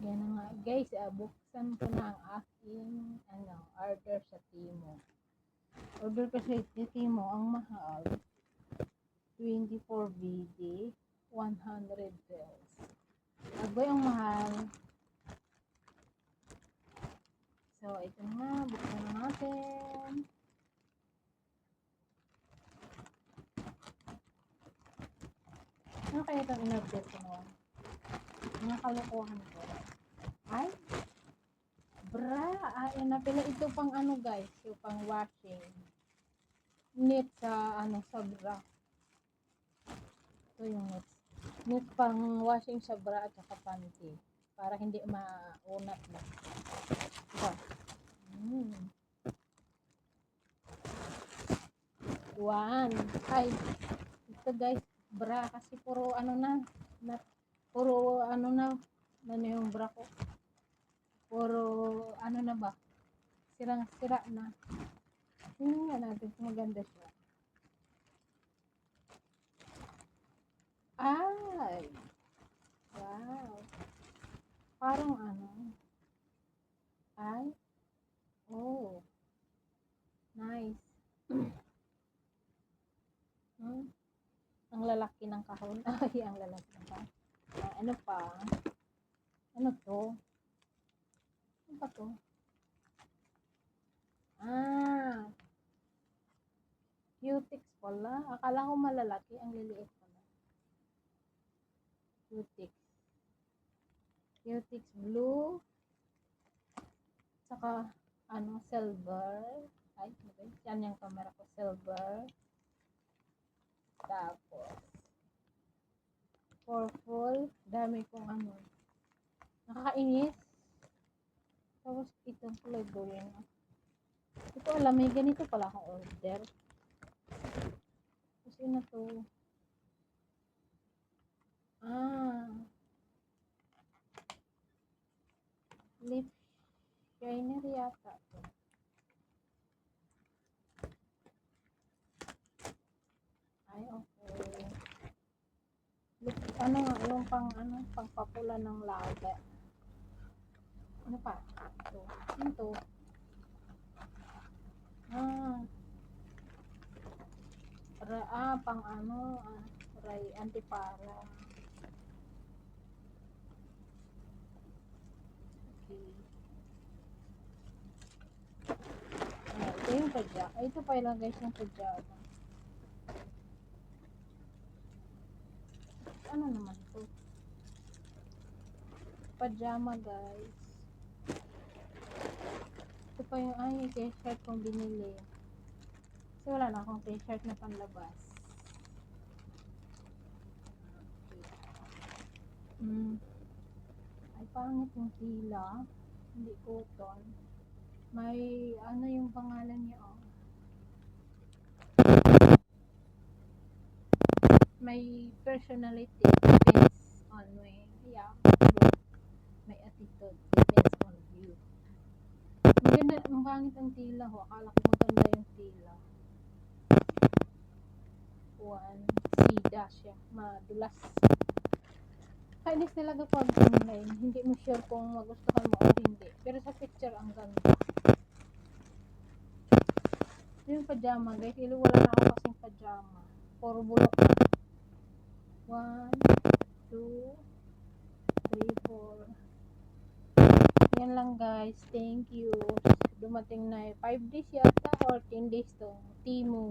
Yan na nga guys, buksan ko na ang aking order sa Timo. Order ko sa Timo, ang mahal. 24 BD, 100 bells. Agoy ang mahal. So, ito na, buksan na natin. Ano kaya itong in-order ko noon? Mga kalokohan ko. Ay, bra, na pala ito pang guys, yung pang washing. Knit sa sa bra. Ito yung knit. Knit pang washing sa bra at saka panty. Para hindi maunat na. Ito. One. Ay, ito guys, bra kasi puro puro yung bra ko. Puro na ba? Sirang-sira na. Tingnan nga natin kung maganda siya. Ay! Wow! Parang ay! Oh! Nice! Ang lalaki ng kahon. Ay, ang lalaki ng kahon. Ano pa? Ano to? Ano pa to? Cutex pala. Akala ko malalaki. Ang liliit pala. Cutex. Cutex blue. Saka, silver. Ay, okay. Yan yung camera ko. Silver. Tapos, purple. Dami kong nakakainis. Tapos, itong kulay green. Hindi ko alam, may ganito pala akong order. Kasi na to. Lip shiner yata to. Ay, okay. Lip, yung pang papula ng laga. Ano pa? Ito. Ano to? Pang antipara. Okay. Ito yung pajama. Ito pa lang guys yung pajama. Ano naman to? Pajama guys. Ito pa yung t-shirt kong binili. Kasi wala na akong t-shirt na panlabas. Ay, pangit yung tila. Hindi cotton. May, yung pangalan niya, May personality. Depends on me. Yeah. May attitude. Depends on you. Maganda, ang pangit ang tila ho. Akala ko maganda yung tila. Sida siya. Madulas. Kainis talaga pag online. Hindi mo sure kung magustuhan mo o hindi. Pero sa picture, ang ganda. Yung pajama, guys. Wala na ako kasing pajama. Puro bulok. 1, 2, 3, 4. Yan lang guys. Thank you. Dumating na 5 days yata or 10 days to. Timo.